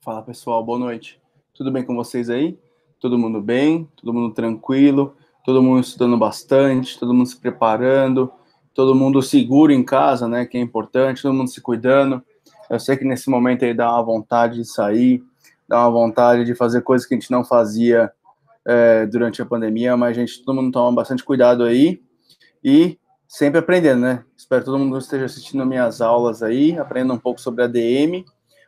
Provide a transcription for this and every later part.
Fala pessoal, boa noite. Tudo bem com vocês aí? Todo mundo bem? Todo mundo tranquilo? Todo mundo estudando bastante? Todo mundo se preparando? Todo mundo seguro em casa, né? Que é importante, todo mundo se cuidando. Eu sei que nesse momento aí dá uma vontade de sair, dá uma vontade de fazer coisas que a gente não fazia durante a pandemia, mas todo mundo toma bastante cuidado aí e sempre aprendendo, né? Espero que todo mundo esteja assistindo minhas aulas aí, aprenda um pouco sobre ADM,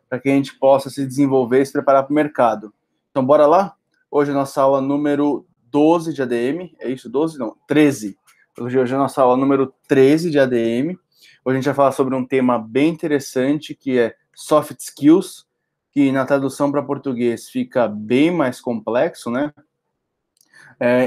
para que a gente possa se desenvolver e se preparar para o mercado. Então, bora lá? Hoje é a nossa aula número 12 de ADM. É isso? 12? Não, 13. Hoje é a nossa aula número 13 de ADM. Hoje a gente vai falar sobre um tema bem interessante, que é soft skills, que na tradução para português fica bem mais complexo, né?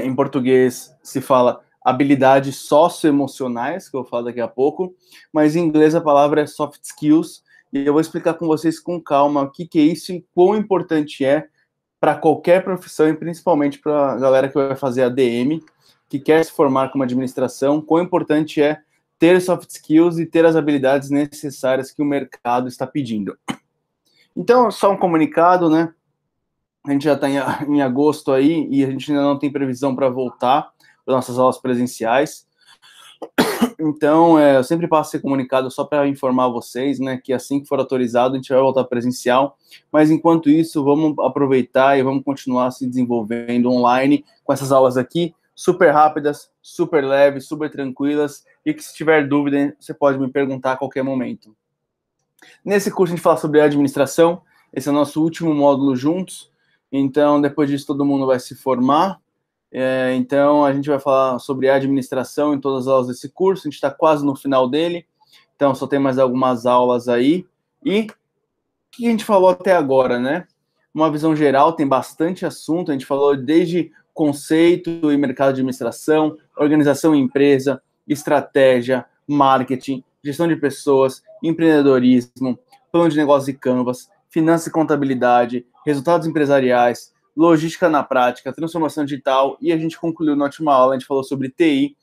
Em português se fala habilidades socioemocionais, que eu vou falar daqui a pouco, mas em inglês a palavra é soft skills, e eu vou explicar com vocês com calma o que é isso e quão importante é para qualquer profissão, e principalmente para a galera que vai fazer ADM, que quer se formar como administração, quão importante é ter soft skills e ter as habilidades necessárias que o mercado está pedindo. Então, só um comunicado, né? A gente já está em agosto aí e a gente ainda não tem previsão para voltar para nossas aulas presenciais. Então, eu sempre passo esse comunicado só para informar vocês, né, que assim que for autorizado, a gente vai voltar presencial. Mas, enquanto isso, vamos aproveitar e vamos continuar se desenvolvendo online com essas aulas aqui, super rápidas, super leves, super tranquilas, e que se tiver dúvida, você pode me perguntar a qualquer momento. Nesse curso, a gente fala sobre administração. Esse é o nosso último módulo juntos. Então, depois disso, todo mundo vai se formar. Então, a gente vai falar sobre administração em todas as aulas desse curso. A gente está quase no final dele. Então, só tem mais algumas aulas aí. E o que a gente falou até agora, né? Uma visão geral, tem bastante assunto. A gente falou desde conceito e mercado de administração, organização e empresa, estratégia, marketing, gestão de pessoas, empreendedorismo, plano de negócio e Canvas, finanças e contabilidade, resultados empresariais, logística na prática, transformação digital, e a gente concluiu na última aula, a gente falou sobre TI,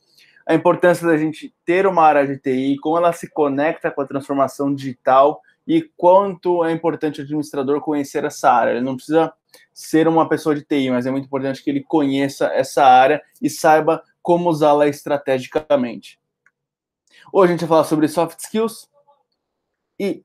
a importância da gente ter uma área de TI, como ela se conecta com a transformação digital e quanto é importante o administrador conhecer essa área. Ele não precisa ser uma pessoa de TI, mas é muito importante que ele conheça essa área e saiba como usá-la estrategicamente. Hoje a gente vai falar sobre soft skills e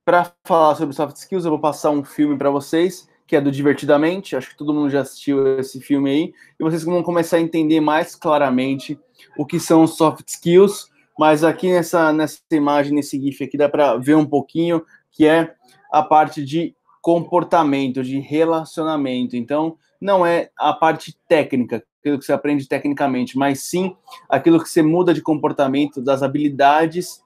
para falar sobre soft skills eu vou passar um filme para vocês que é do Divertidamente, acho que todo mundo já assistiu esse filme aí, e vocês vão começar a entender mais claramente o que são os soft skills, mas aqui nessa imagem, nesse GIF aqui, dá para ver um pouquinho, que é a parte de comportamento, de relacionamento. Então, não é a parte técnica, aquilo que você aprende tecnicamente, mas sim aquilo que você muda de comportamento, das habilidades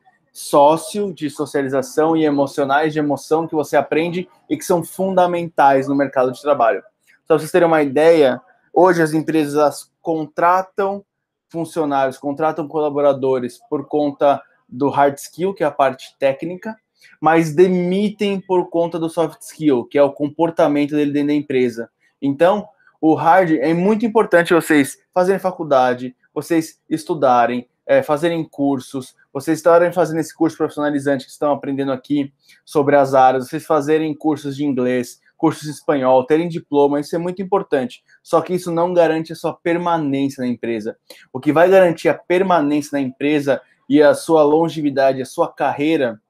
de socialização e emocionais de emoção que você aprende e que são fundamentais no mercado de trabalho. Só para vocês terem uma ideia, hoje as empresas contratam funcionários, contratam colaboradores por conta do hard skill, que é a parte técnica, mas demitem por conta do soft skill, que é o comportamento dele dentro da empresa. Então, o hard é muito importante vocês fazerem faculdade, vocês estudarem, fazerem cursos, vocês estarem fazendo esse curso profissionalizante que estão aprendendo aqui sobre as áreas, vocês fazerem cursos de inglês, cursos de espanhol, terem diploma, isso é muito importante. Só que isso não garante a sua permanência na empresa. O que vai garantir a permanência na empresa e a sua longevidade, a sua carreira,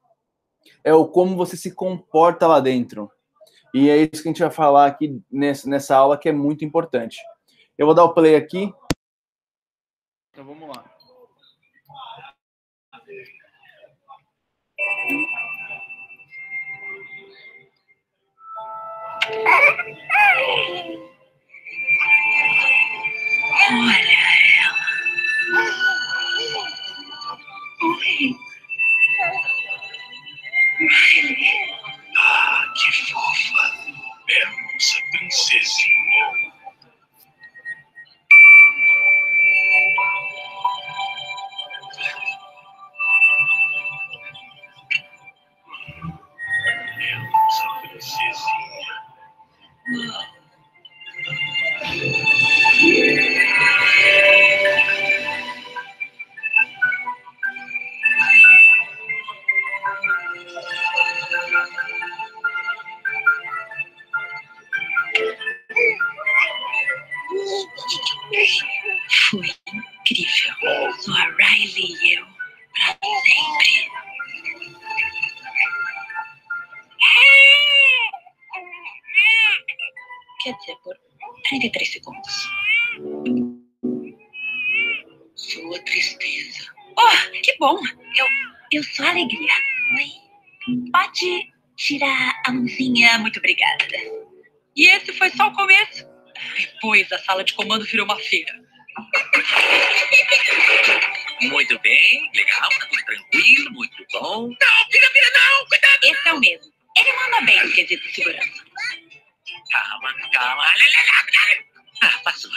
é o como você se comporta lá dentro. E é isso que a gente vai falar aqui nessa aula, que é muito importante. Eu vou dar o play aqui. Então vamos lá. Olha ela. Oi. Riley. Ah, que fofa. É a nossa princesinha. É a nossa princesinha. Quer dizer, por 33 segundos. Sua tristeza. Oh, que bom! Eu sou a alegria. Oi? Pode tirar a mãozinha? Muito obrigada. E esse foi só o começo. Depois a sala de comando virou uma feira. Muito bem, legal, tá tudo tranquilo, muito bom. Não, vira, não, cuidado! Esse é o mesmo. Ele manda bem no quesito de segurança. Calma. Ah, passou.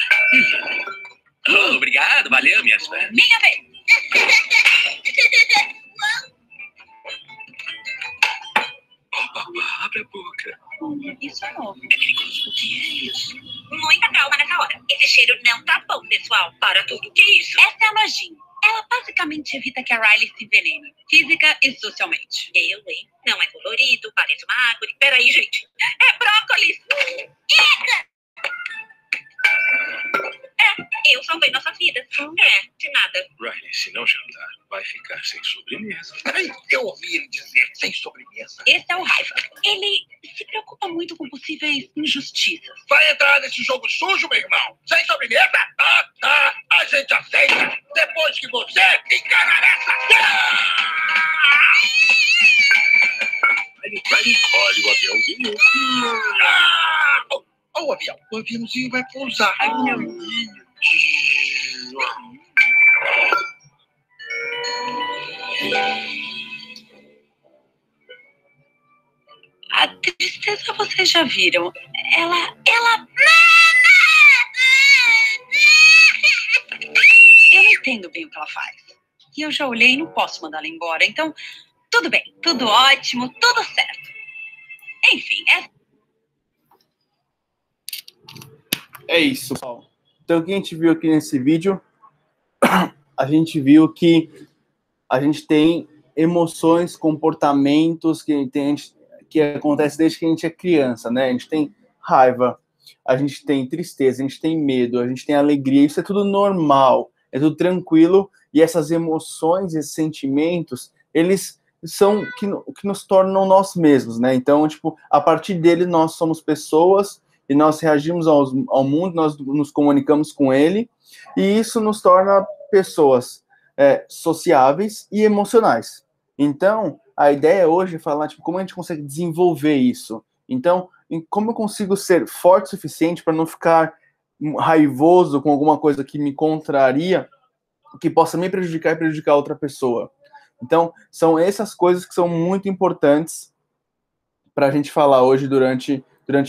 Oh, obrigado, valeu, minhas fãs. Minha vez! Abre a boca. Isso é novo. É perigoso. O que é isso? Muita calma nessa hora. Esse cheiro não tá bom, pessoal. Para tudo. Que isso? Essa é a magia. Ela basicamente evita que a Riley se envenene, física e socialmente. Eu, hein? Não é colorido, parece uma árvore. Peraí, gente. É brócolis! Eu salvei nossas vidas. De nada. Riley, se não jantar, vai ficar sem sobremesa. Peraí, eu ouvi ele dizer sem sobremesa. Esse é o Raiva. Ele se preocupa muito com possíveis injustiças. Vai entrar nesse jogo sujo, meu irmão? Sem sobremesa? A gente aceita. Depois que você encarar essa... Riley, olha o aviãozinho. O avião. O aviãozinho vai pousar. Aviãozinho. A tristeza vocês já viram. Ela... Eu não entendo bem o que ela faz. E eu já olhei e não posso mandar ela embora. Então, tudo bem. Tudo ótimo. Tudo certo. Enfim, É isso, pessoal. Então, o que a gente viu aqui nesse vídeo? A gente viu que a gente tem emoções, comportamentos que acontecem desde que a gente é criança, né? A gente tem raiva, a gente tem tristeza, a gente tem medo, a gente tem alegria. Isso é tudo normal, é tudo tranquilo. E essas emoções, esses sentimentos, eles são o que nos tornam nós mesmos, né? Então, tipo, a partir dele nós somos pessoas e nós reagimos ao mundo, nós nos comunicamos com ele, e isso nos torna pessoas sociáveis e emocionais. Então, a ideia hoje é falar, tipo, como a gente consegue desenvolver isso. Então, como eu consigo ser forte o suficiente para não ficar raivoso com alguma coisa que me contraria, que possa me prejudicar e prejudicar outra pessoa. Então, são essas coisas que são muito importantes para a gente falar hoje durante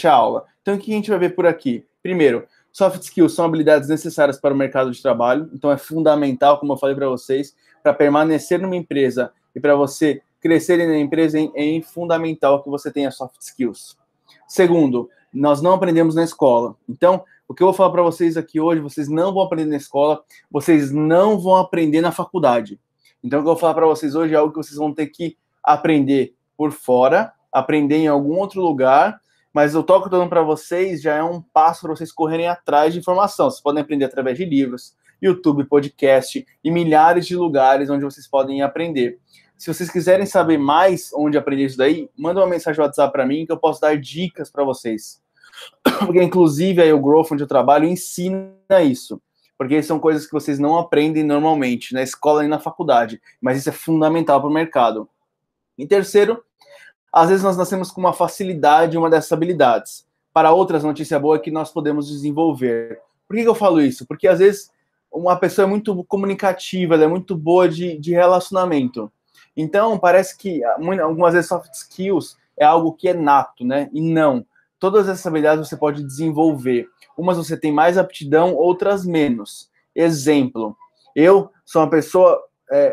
a aula. Então, o que a gente vai ver por aqui? Primeiro, soft skills são habilidades necessárias para o mercado de trabalho. Então, é fundamental, como eu falei para vocês, para permanecer numa empresa e para você crescer na empresa, é fundamental que você tenha soft skills. Segundo, nós não aprendemos na escola. Então, o que eu vou falar para vocês aqui hoje, vocês não vão aprender na escola, vocês não vão aprender na faculdade. Então, o que eu vou falar para vocês hoje é algo que vocês vão ter que aprender por fora, aprender em algum outro lugar, mas o toque que eu estou dando para vocês já é um passo para vocês correrem atrás de informação. Vocês podem aprender através de livros, YouTube, podcast e milhares de lugares onde vocês podem aprender. Se vocês quiserem saber mais onde aprender isso daí, manda uma mensagem no WhatsApp para mim que eu posso dar dicas para vocês. Porque, inclusive, aí o Growth, onde eu trabalho, ensina isso. Porque são coisas que vocês não aprendem normalmente na escola e na faculdade. Mas isso é fundamental para o mercado. E terceiro, às vezes nós nascemos com uma facilidade em uma dessas habilidades. Para outras, a notícia boa é que nós podemos desenvolver. Por que eu falo isso? Porque, às vezes, uma pessoa é muito comunicativa, ela é muito boa de relacionamento. Então, parece que algumas vezes soft skills é algo que é nato, né? E não. Todas essas habilidades você pode desenvolver. Umas você tem mais aptidão, outras menos. Exemplo, eu sou uma pessoa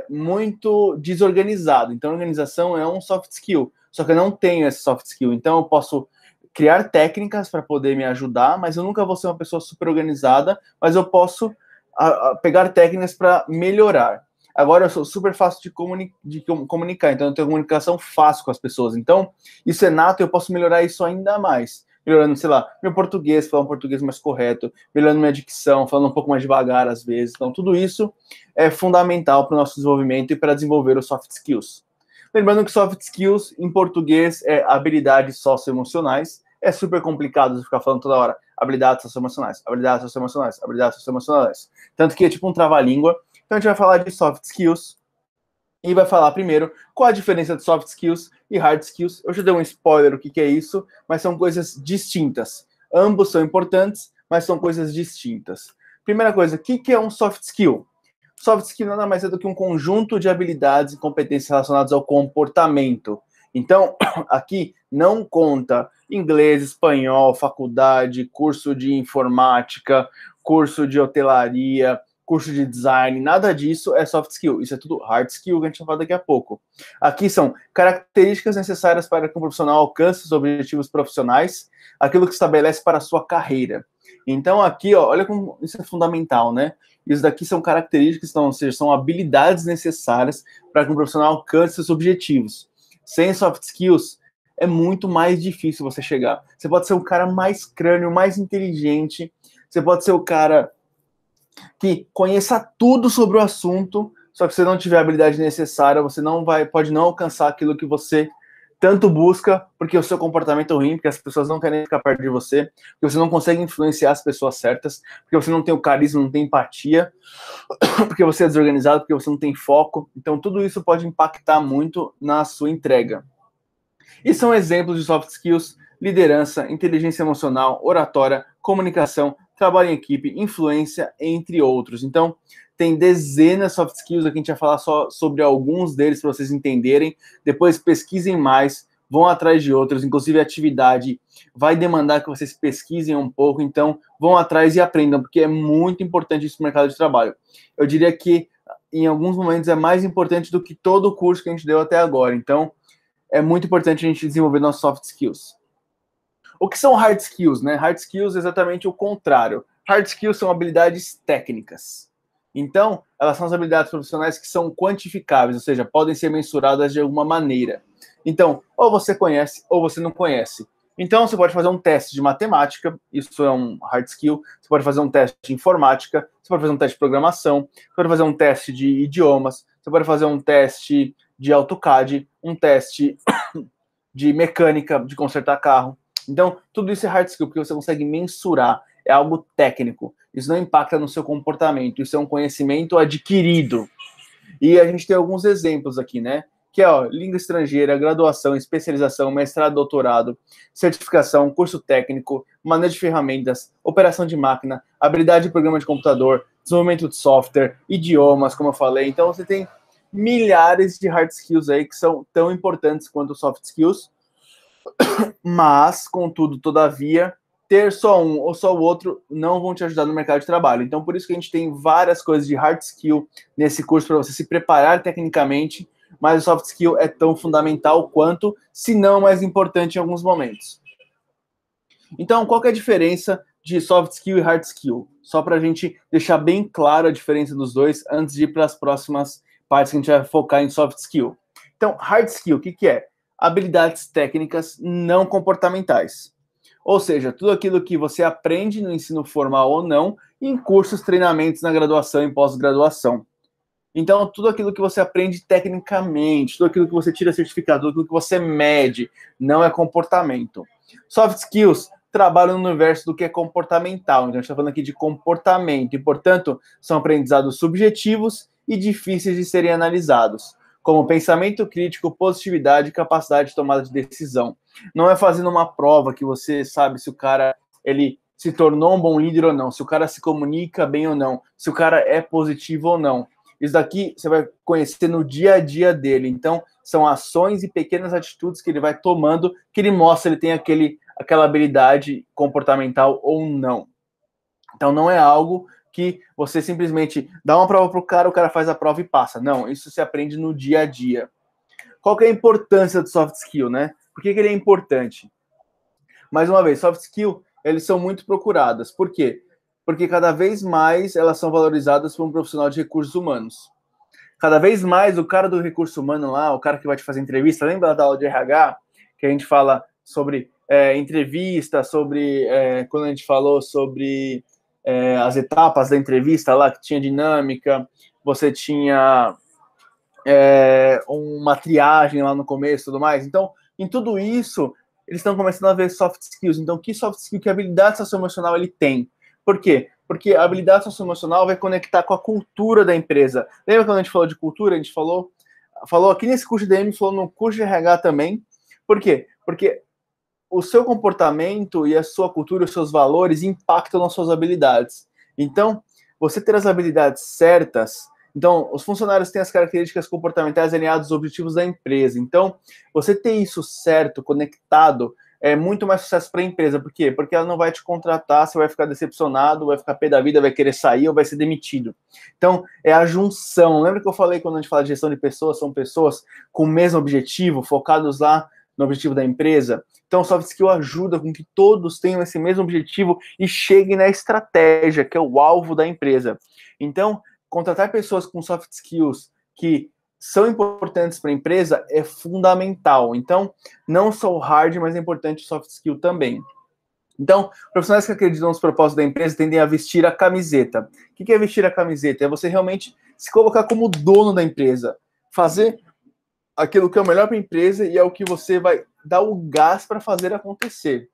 muito desorganizada. Então, organização é um soft skill. Só que eu não tenho esse soft skill. Então, eu posso criar técnicas para poder me ajudar, mas eu nunca vou ser uma pessoa super organizada, mas eu posso pegar técnicas para melhorar. Agora, eu sou super fácil de comunicar, então eu tenho comunicação fácil com as pessoas. Então, isso é nato e eu posso melhorar isso ainda mais. Melhorando, sei lá, meu português, falar um português mais correto, melhorando minha dicção, falando um pouco mais devagar às vezes. Então, tudo isso é fundamental para o nosso desenvolvimento e para desenvolver os soft skills. Lembrando que soft skills, em português, é habilidades socioemocionais. É super complicado de ficar falando toda hora habilidades socioemocionais, habilidades socioemocionais, habilidades socioemocionais. Tanto que é tipo um trava-língua. Então a gente vai falar de soft skills e vai falar primeiro qual a diferença de soft skills e hard skills. Eu já dei um spoiler o que é isso, mas são coisas distintas. Ambos são importantes, mas são coisas distintas. Primeira coisa, o que é um soft skill? Soft skill nada mais é do que um conjunto de habilidades e competências relacionadas ao comportamento. Então, aqui não conta inglês, espanhol, faculdade, curso de informática, curso de hotelaria, curso de design, nada disso é soft skill. Isso é tudo hard skill, que a gente vai falar daqui a pouco. Aqui são características necessárias para que um profissional alcance os objetivos profissionais, aquilo que estabelece para a sua carreira. Então, aqui, ó, olha como isso é fundamental, né? Isso daqui são características, então, ou seja, são habilidades necessárias para que um profissional alcance seus objetivos. Sem soft skills, é muito mais difícil você chegar. Você pode ser o cara mais crânio, mais inteligente, você pode ser o cara que conheça tudo sobre o assunto, só que se você não tiver a habilidade necessária, você pode não alcançar aquilo que você tanto busca, porque o seu comportamento é ruim, porque as pessoas não querem ficar perto de você, porque você não consegue influenciar as pessoas certas, porque você não tem o carisma, não tem empatia, porque você é desorganizado, porque você não tem foco. Então, tudo isso pode impactar muito na sua entrega. E são exemplos de soft skills: liderança, inteligência emocional, oratória, comunicação, trabalho em equipe, influência, entre outros. Então, tem dezenas de soft skills, aqui a gente vai falar só sobre alguns deles para vocês entenderem. Depois pesquisem mais, vão atrás de outros, inclusive a atividade vai demandar que vocês pesquisem um pouco, então vão atrás e aprendam, porque é muito importante isso no mercado de trabalho. Eu diria que em alguns momentos é mais importante do que todo o curso que a gente deu até agora. Então, é muito importante a gente desenvolver nossos soft skills. O que são hard skills, né? Hard skills é exatamente o contrário. Hard skills são habilidades técnicas. Então, elas são as habilidades profissionais que são quantificáveis, ou seja, podem ser mensuradas de alguma maneira. Então, ou você conhece ou você não conhece. Então, você pode fazer um teste de matemática, isso é um hard skill. Você pode fazer um teste de informática, você pode fazer um teste de programação, você pode fazer um teste de idiomas, você pode fazer um teste de AutoCAD, um teste de mecânica, de consertar carro. Então, tudo isso é hard skill, porque você consegue mensurar, é algo técnico. Isso não impacta no seu comportamento, isso é um conhecimento adquirido. E a gente tem alguns exemplos aqui, né? Que é, ó, língua estrangeira, graduação, especialização, mestrado, doutorado, certificação, curso técnico, manejo de ferramentas, operação de máquina, habilidade de programa de computador, desenvolvimento de software, idiomas, como eu falei. Então, você tem milhares de hard skills aí que são tão importantes quanto soft skills, mas, contudo, todavia, ter só um ou só o outro não vão te ajudar no mercado de trabalho. Então, por isso que a gente tem várias coisas de hard skill nesse curso para você se preparar tecnicamente, mas o soft skill é tão fundamental quanto, se não mais importante em alguns momentos. Então, qual que é a diferença de soft skill e hard skill? Só para a gente deixar bem claro a diferença dos dois antes de ir para as próximas partes que a gente vai focar em soft skill. Então, hard skill, o que é? Habilidades técnicas não comportamentais. Ou seja, tudo aquilo que você aprende no ensino formal ou não, em cursos, treinamentos na graduação e pós-graduação. Então, tudo aquilo que você aprende tecnicamente, tudo aquilo que você tira certificado, tudo aquilo que você mede, não é comportamento. Soft skills trabalham no universo do que é comportamental. Então, a gente está falando aqui de comportamento e, portanto, são aprendizados subjetivos e difíceis de serem analisados, como pensamento crítico, positividade e capacidade de tomada de decisão. Não é fazendo uma prova que você sabe se o cara ele se tornou um bom líder ou não, se o cara se comunica bem ou não, se o cara é positivo ou não. Isso daqui você vai conhecer no dia a dia dele. Então, são ações e pequenas atitudes que ele vai tomando, que ele mostra se ele tem aquela habilidade comportamental ou não. Então, não é algo que você simplesmente dá uma prova para o cara faz a prova e passa. Não, isso se aprende no dia a dia. Qual que é a importância do soft skill, né? Por que ele é importante? Mais uma vez, soft skill, eles são muito procuradas. Por quê? Porque cada vez mais elas são valorizadas por um profissional de recursos humanos. Cada vez mais o cara do recurso humano lá, o cara que vai te fazer entrevista, lembra da aula de RH? Que a gente fala sobre entrevista, sobre quando a gente falou sobre as etapas da entrevista lá, que tinha dinâmica, você tinha uma triagem lá no começo e tudo mais. Então, em tudo isso, eles estão começando a ver soft skills. Então, que soft skill, que habilidade socioemocional ele tem? Por quê? Porque a habilidade socioemocional vai conectar com a cultura da empresa. Lembra quando a gente falou de cultura? A gente falou aqui nesse curso de DM, falou no curso de RH também. Por quê? Porque o seu comportamento e a sua cultura, os seus valores impactam nas suas habilidades. Então, você ter as habilidades certas. Então, os funcionários têm as características comportamentais alinhadas aos objetivos da empresa. Então, você ter isso certo, conectado, é muito mais sucesso para a empresa. Por quê? Porque ela não vai te contratar, você vai ficar decepcionado, vai ficar pé da vida, vai querer sair ou vai ser demitido. Então, é a junção. Lembra que eu falei quando a gente fala de gestão de pessoas, são pessoas com o mesmo objetivo, focados lá no objetivo da empresa? Então, o soft skill ajuda com que todos tenham esse mesmo objetivo e cheguem na estratégia, que é o alvo da empresa. Então, contratar pessoas com soft skills que são importantes para a empresa é fundamental. Então, não só o hard, mas é importante o soft skill também. Então, profissionais que acreditam nos propósitos da empresa tendem a vestir a camiseta. O que é vestir a camiseta? É você realmente se colocar como dono da empresa, fazer aquilo que é o melhor para a empresa e é o que você vai dar o gás para fazer acontecer.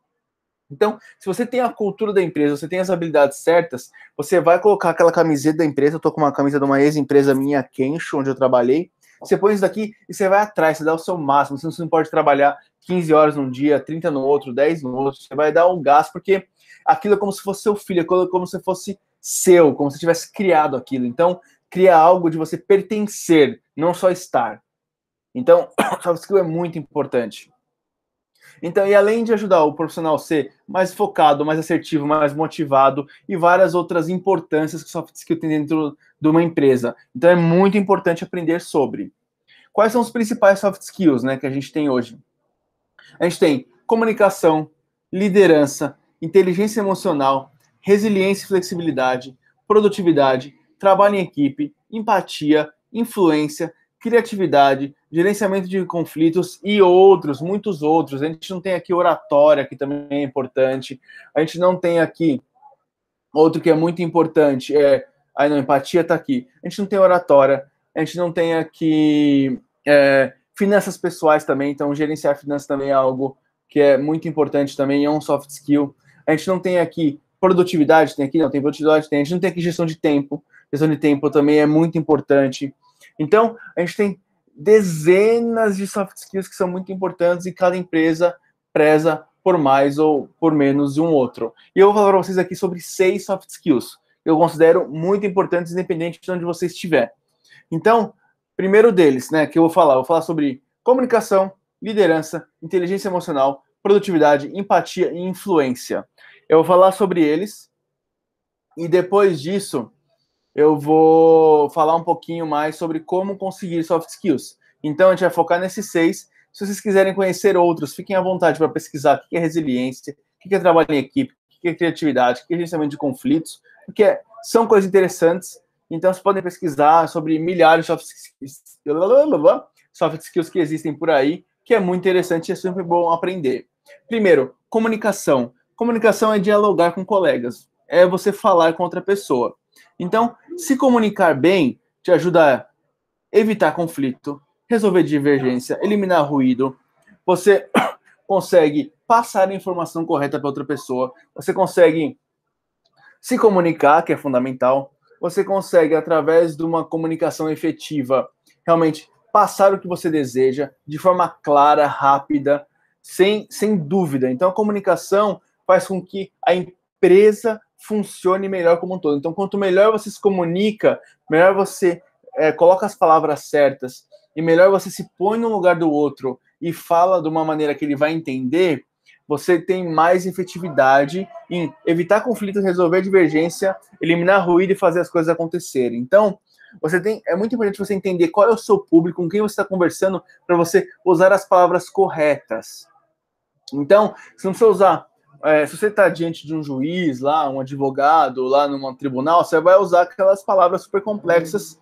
Então, se você tem a cultura da empresa, você tem as habilidades certas, você vai colocar aquela camiseta da empresa. Eu estou com uma camisa de uma ex-empresa minha, Kensho, onde eu trabalhei. Você põe isso daqui e você vai atrás, você dá o seu máximo. Você não pode trabalhar 15 horas num dia, 30 no outro, 10 no outro. Você vai dar um gás, porque aquilo é como se fosse seu filho, é como se fosse seu, como se você tivesse criado aquilo. Então, cria algo de você pertencer, não só estar. Então, soft skill é muito importante. Então, e além de ajudar o profissional a ser mais focado, mais assertivo, mais motivado e várias outras importâncias que o soft skill tem dentro de uma empresa. Então, é muito importante aprender sobre. Quais são os principais soft skills, né, que a gente tem hoje? A gente tem comunicação, liderança, inteligência emocional, resiliência e flexibilidade, produtividade, trabalho em equipe, empatia, influência, criatividade, gerenciamento de conflitos e outros, muitos outros. A gente não tem aqui oratória, que também é importante. A gente não tem aqui outro que é muito importante, empatia está aqui. A gente não tem oratória, a gente não tem aqui finanças pessoais também, então gerenciar finanças também é algo que é muito importante também, é um soft skill. A gente não tem aqui produtividade, tem aqui? Não, tem produtividade, tem. A gente não tem aqui gestão de tempo. Gestão de tempo também é muito importante. Então, a gente tem dezenas de soft skills que são muito importantes e cada empresa preza por mais ou por menos de um outro. E eu vou falar para vocês aqui sobre 6 soft skills que eu considero muito importantes, independente de onde você estiver. Então, primeiro deles, né, que eu vou falar sobre comunicação, liderança, inteligência emocional, produtividade, empatia e influência. Eu vou falar sobre eles e depois disso eu vou falar um pouquinho mais sobre como conseguir soft skills. Então, a gente vai focar nesses 6. Se vocês quiserem conhecer outros, fiquem à vontade para pesquisar o que é resiliência, o que é trabalho em equipe, o que é criatividade, o que é gerenciamento de conflitos, porque são coisas interessantes. Então, vocês podem pesquisar sobre milhares de soft skills que existem por aí, que é muito interessante e é sempre bom aprender. Primeiro, comunicação. Comunicação é dialogar com colegas, é você falar com outra pessoa. Então, se comunicar bem te ajuda a evitar conflito, resolver divergência, eliminar ruído. Você consegue passar a informação correta para outra pessoa. Você consegue se comunicar, que é fundamental. Você consegue, através de uma comunicação efetiva, realmente passar o que você deseja de forma clara, rápida, sem dúvida. Então, a comunicação faz com que a empresa funcione melhor como um todo. Então, quanto melhor você se comunica, melhor você coloca as palavras certas e melhor você se põe no lugar do outro e fala de uma maneira que ele vai entender, você tem mais efetividade em evitar conflitos, resolver divergência, eliminar ruído e fazer as coisas acontecerem. Então, é muito importante você entender qual é o seu público, com quem você está conversando, para você usar as palavras corretas. Então, se não precisa usar se você está diante de um juiz lá, um advogado lá num tribunal, você vai usar aquelas palavras super complexas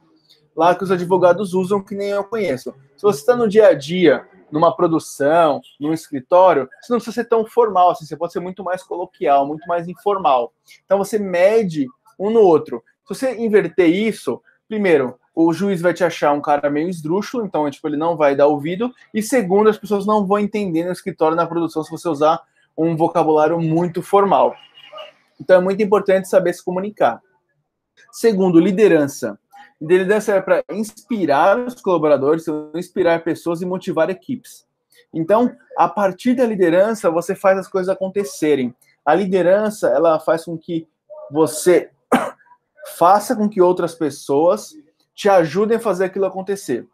lá que os advogados usam, que nem eu conheço. Se você está no dia a dia, numa produção, num escritório, você não precisa ser tão formal, assim, você pode ser muito mais coloquial, muito mais informal. Então você mede um no outro. Se você inverter isso, primeiro, o juiz vai te achar um cara meio esdrúxulo, então tipo, ele não vai dar ouvido, e segundo, as pessoas não vão entender no escritório, na produção, se você usar um vocabulário muito formal. Então é muito importante saber se comunicar. Segundo, liderança. Liderança é para inspirar os colaboradores, inspirar pessoas e motivar equipes. Então, a partir da liderança, você faz as coisas acontecerem. A liderança, ela faz com que você faça com que outras pessoas te ajudem a fazer aquilo acontecer.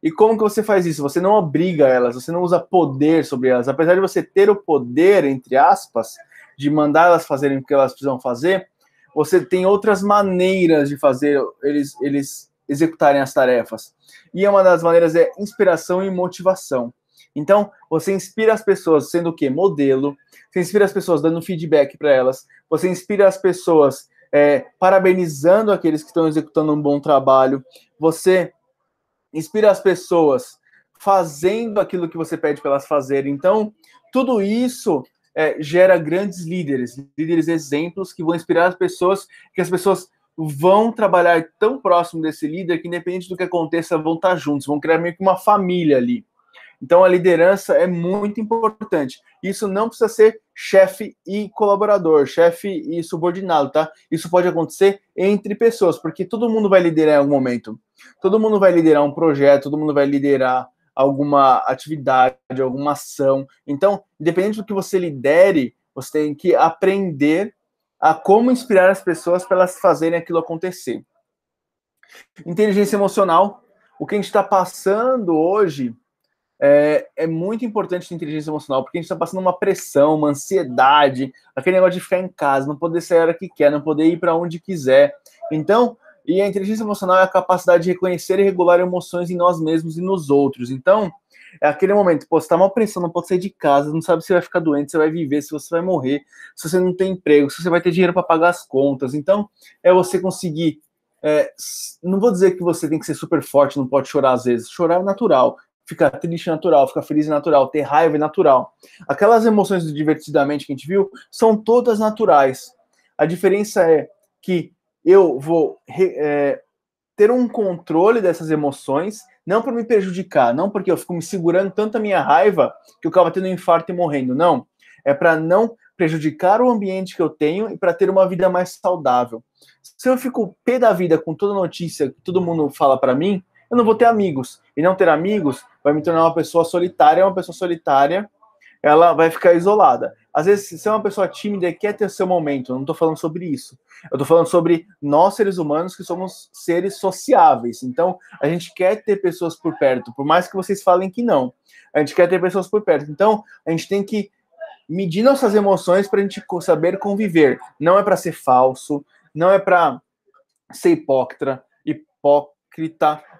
E como que você faz isso? Você não obriga elas, você não usa poder sobre elas. Apesar de você ter o poder, entre aspas, de mandar elas fazerem o que elas precisam fazer, você tem outras maneiras de fazer eles executarem as tarefas. E uma das maneiras é inspiração e motivação. Então, você inspira as pessoas sendo o quê? Modelo. Você inspira as pessoas dando feedback para elas. Você inspira as pessoas parabenizando aqueles que estão executando um bom trabalho. Você inspira as pessoas fazendo aquilo que você pede para elas fazerem. Então, tudo isso gera grandes líderes exemplos que vão inspirar as pessoas, que as pessoas vão trabalhar tão próximo desse líder que, independente do que aconteça, vão estar juntos, vão criar meio que uma família ali. Então, a liderança é muito importante. Isso não precisa ser chefe e colaborador, chefe e subordinado, tá? Isso pode acontecer entre pessoas, porque todo mundo vai liderar em algum momento. Todo mundo vai liderar um projeto, todo mundo vai liderar alguma atividade, alguma ação. Então, independente do que você lidere, você tem que aprender a como inspirar as pessoas para elas fazerem aquilo acontecer. Inteligência emocional. O que a gente está passando hoje é muito importante a inteligência emocional, porque a gente está passando uma pressão, uma ansiedade, aquele negócio de ficar em casa, não poder sair a hora que quer, não poder ir para onde quiser. Então, e a inteligência emocional é a capacidade de reconhecer e regular emoções em nós mesmos e nos outros. Então, é aquele momento, pô, você tá uma pressão, não pode sair de casa, não sabe se vai ficar doente, se vai viver, se você vai morrer, se você não tem emprego, se você vai ter dinheiro para pagar as contas. Então, é você conseguir, não vou dizer que você tem que ser super forte, não pode chorar às vezes, chorar é natural, ficar triste é natural, ficar feliz é natural, ter raiva é natural. Aquelas emoções do divertidamente que a gente viu, são todas naturais. A diferença é que eu vou ter um controle dessas emoções, não para me prejudicar, não porque eu fico me segurando tanto a minha raiva que eu acabo tendo um infarto e morrendo, não. É para não prejudicar o ambiente que eu tenho e para ter uma vida mais saudável. Se eu fico pé da vida com toda notícia que todo mundo fala para mim, eu não vou ter amigos. E não ter amigos vai me tornar uma pessoa solitária. Uma pessoa solitária, ela vai ficar isolada. Às vezes, se você é uma pessoa tímida e quer ter seu momento, eu não estou falando sobre isso. Eu estou falando sobre nós, seres humanos, que somos seres sociáveis. Então, a gente quer ter pessoas por perto, por mais que vocês falem que não. A gente quer ter pessoas por perto. Então, a gente tem que medir nossas emoções para a gente saber conviver. Não é para ser falso, não é para ser hipócrita,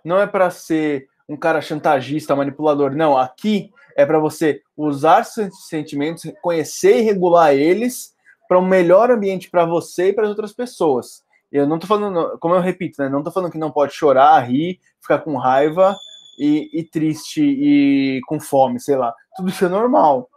não é para ser um cara chantagista, manipulador. Não, aqui é para você usar seus sentimentos, conhecer e regular eles para um melhor ambiente para você e para as outras pessoas. Eu não tô falando, como eu repito, né? Não tô falando que não pode chorar, rir, ficar com raiva e triste e com fome, sei lá. Tudo isso é normal.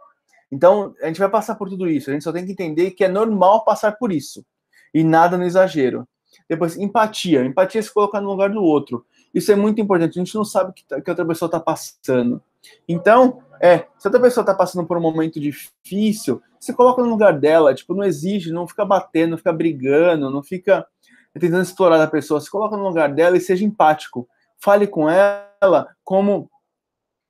Então, a gente vai passar por tudo isso. A gente só tem que entender que é normal passar por isso. E nada no exagero. Depois, empatia. Empatia é se colocar no lugar do outro. Isso é muito importante. A gente não sabe o que outra pessoa está passando. Então, se outra pessoa está passando por um momento difícil, se coloca no lugar dela. Tipo, não exige, não fica batendo, não fica brigando, não fica tentando explorar a pessoa. Se coloca no lugar dela e seja empático. Fale com ela como...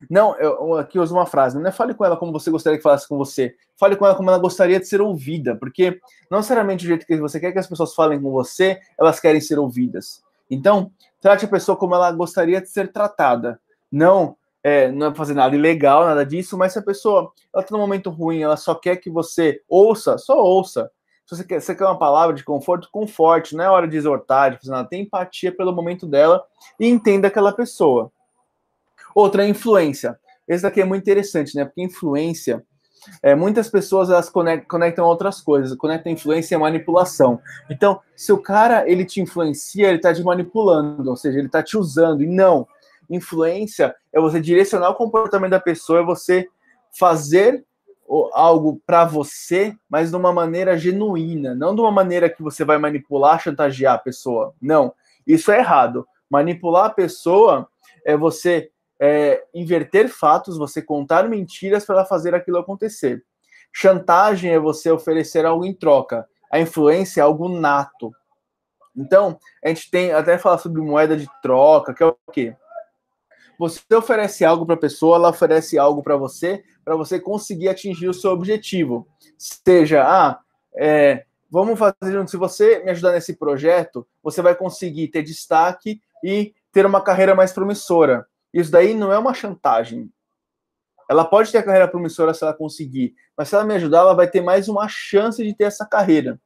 Não, eu aqui uso uma frase, não é fale com ela como você gostaria que falasse com você. Fale com ela como ela gostaria de ser ouvida, porque não necessariamente do jeito que você quer que as pessoas falem com você, elas querem ser ouvidas. Então, trate a pessoa como ela gostaria de ser tratada. Não é fazer nada ilegal, nada disso, mas se a pessoa ela está num momento ruim, ela só quer que você ouça, só ouça. Se você quer uma palavra de conforto, conforte, não é hora de exortar, de fazer nada. Tenha empatia pelo momento dela e entenda aquela pessoa. Outra é influência. Esse daqui é muito interessante, né? Porque influência, muitas pessoas elas conectam outras coisas. Conectam influência e manipulação. Então, se o cara ele te influencia, ele está te manipulando, ou seja, ele está te usando. E não. Influência é você direcionar o comportamento da pessoa, é você fazer algo para você, mas de uma maneira genuína, não de uma maneira que você vai manipular, chantagear a pessoa. Não. Isso é errado. Manipular a pessoa é você inverter fatos, você contar mentiras para ela fazer aquilo acontecer. Chantagem é você oferecer algo em troca. A influência é algo nato. Então, a gente tem até falar sobre moeda de troca, que é o quê? Você oferece algo para a pessoa, ela oferece algo para você conseguir atingir o seu objetivo. Seja, vamos fazer, se você me ajudar nesse projeto, você vai conseguir ter destaque e ter uma carreira mais promissora. Isso daí não é uma chantagem. Ela pode ter a carreira promissora se ela conseguir, mas se ela me ajudar, ela vai ter mais uma chance de ter essa carreira.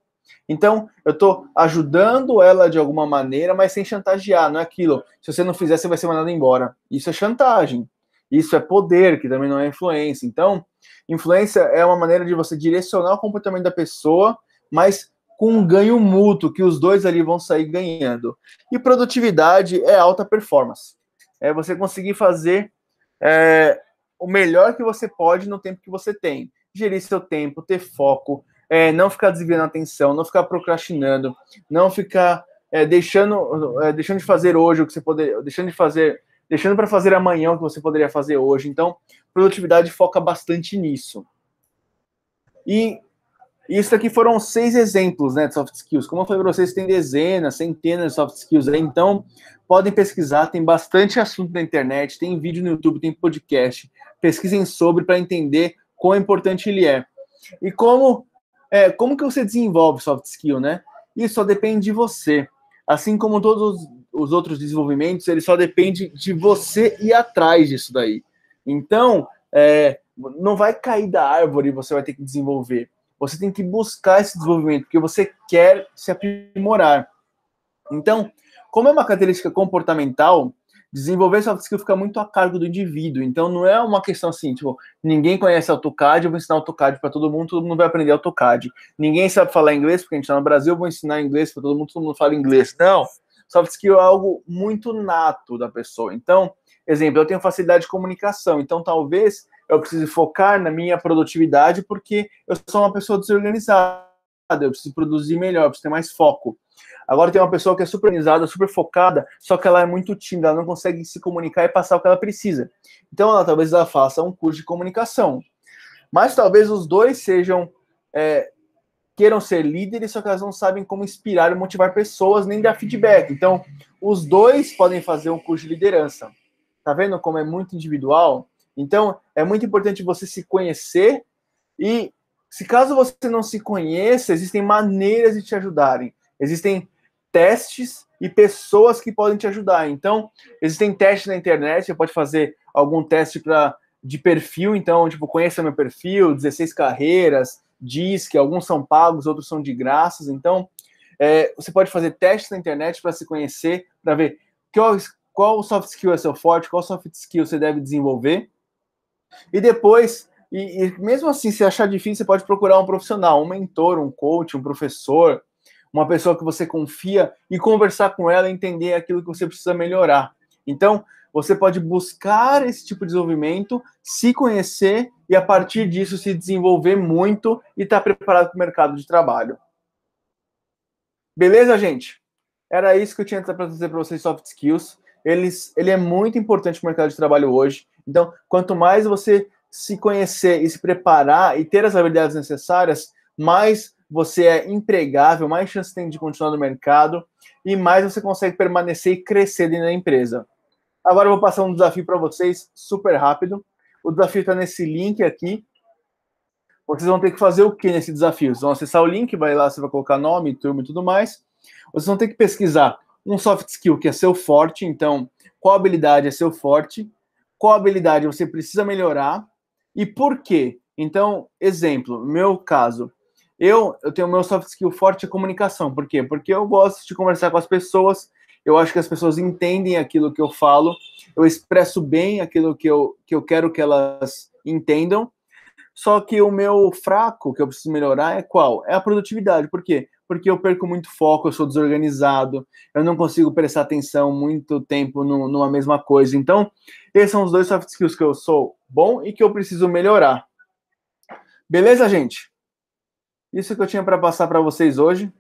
Então, eu estou ajudando ela de alguma maneira, mas sem chantagear, não é aquilo. Se você não fizer, você vai ser mandado embora. Isso é chantagem. Isso é poder, que também não é influência. Então, influência é uma maneira de você direcionar o comportamento da pessoa, mas com um ganho mútuo, que os dois ali vão sair ganhando. E produtividade é alta performance. É você conseguir fazer o melhor que você pode no tempo que você tem. Gerir seu tempo, ter foco, não ficar desviando a atenção, não ficar procrastinando, não ficar deixando de fazer hoje o que você poderia, deixando para fazer amanhã o que você poderia fazer hoje. Então, produtividade foca bastante nisso. E isso aqui foram 6 exemplos, né, de soft skills. Como eu falei para vocês, tem dezenas, centenas de soft skills aí, então podem pesquisar, tem bastante assunto na internet, tem vídeo no YouTube, tem podcast. Pesquisem sobre para entender quão importante ele é. E como que você desenvolve soft skill, né? Isso só depende de você. Assim como todos os outros desenvolvimentos, ele só depende de você ir atrás disso daí. Então, não vai cair da árvore e você vai ter que desenvolver. Você tem que buscar esse desenvolvimento, porque você quer se aprimorar. Então, como é uma característica comportamental, desenvolver soft skill fica muito a cargo do indivíduo. Então, não é uma questão assim, tipo, ninguém conhece AutoCAD, eu vou ensinar AutoCAD para todo mundo vai aprender AutoCAD. Ninguém sabe falar inglês, porque a gente está no Brasil, eu vou ensinar inglês para todo mundo fala inglês. Não, soft skill é algo muito nato da pessoa. Então, exemplo, eu tenho facilidade de comunicação, então talvez eu precise focar na minha produtividade porque eu sou uma pessoa desorganizada, eu preciso produzir melhor, eu preciso ter mais foco. Agora tem uma pessoa que é super organizada, super focada, só que ela é muito tímida, ela não consegue se comunicar e passar o que ela precisa. Então, talvez ela faça um curso de comunicação. Mas talvez os dois queiram ser líderes, só que elas não sabem como inspirar e motivar pessoas, nem dar feedback. Então, os dois podem fazer um curso de liderança. Tá vendo como é muito individual? Então, é muito importante você se conhecer e, se caso você não se conheça, existem maneiras de te ajudarem. Existem testes e pessoas que podem te ajudar. Então, existem testes na internet, você pode fazer algum teste de perfil, então, tipo, conheça meu perfil, 16 carreiras, diz que alguns são pagos, outros são de graças. Então, você pode fazer testes na internet para se conhecer, para ver qual soft skill é seu forte, qual soft skill você deve desenvolver. E depois, e mesmo assim, se achar difícil, você pode procurar um profissional, um mentor, um coach, um professor, uma pessoa que você confia e conversar com ela e entender aquilo que você precisa melhorar. Então, você pode buscar esse tipo de desenvolvimento, se conhecer e, a partir disso, se desenvolver muito e estar preparado para o mercado de trabalho. Beleza, gente? Era isso que eu tinha para dizer para vocês, soft skills. Ele é muito importante para o mercado de trabalho hoje. Então, quanto mais você se conhecer e se preparar e ter as habilidades necessárias, mais você é empregável, mais chance tem de continuar no mercado e mais você consegue permanecer e crescer dentro da empresa. Agora eu vou passar um desafio para vocês super rápido. O desafio está nesse link aqui. Vocês vão ter que fazer o que nesse desafio? Vocês vão acessar o link, vai lá, você vai colocar nome, turma e tudo mais. Vocês vão ter que pesquisar um soft skill que é seu forte. Então, qual habilidade é seu forte? Qual habilidade você precisa melhorar? E por quê? Então, exemplo, no meu caso, eu tenho o meu soft skill forte de comunicação. Por quê? Porque eu gosto de conversar com as pessoas, eu acho que as pessoas entendem aquilo que eu falo, eu expresso bem aquilo que eu quero que elas entendam, só que o meu fraco, que eu preciso melhorar, é qual? É a produtividade. Por quê? Porque eu perco muito foco, eu sou desorganizado, eu não consigo prestar atenção muito tempo numa mesma coisa. Então, esses são os dois soft skills que eu sou bom e que eu preciso melhorar. Beleza, gente? Isso que eu tinha para passar para vocês hoje.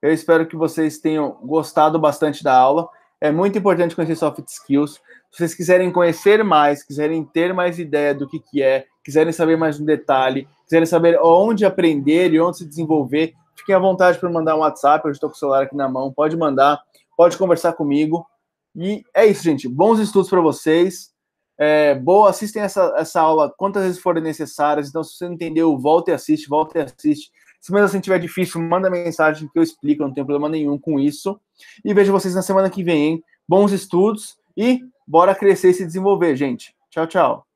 Eu espero que vocês tenham gostado bastante da aula. É muito importante conhecer soft skills. Se vocês quiserem conhecer mais, quiserem ter mais ideia do que é, quiserem saber mais um detalhe, quiserem saber onde aprender e onde se desenvolver, fiquem à vontade para mandar um WhatsApp. Eu estou com o celular aqui na mão. Pode mandar, pode conversar comigo. E é isso, gente. Bons estudos para vocês. Assistem essa aula quantas vezes forem necessárias. Então, se você não entendeu, volta e assiste, volta e assiste. Se mesmo assim tiver difícil, manda mensagem que eu explico, não tem problema nenhum com isso. E vejo vocês na semana que vem, hein? Bons estudos e bora crescer e se desenvolver, gente. Tchau, tchau.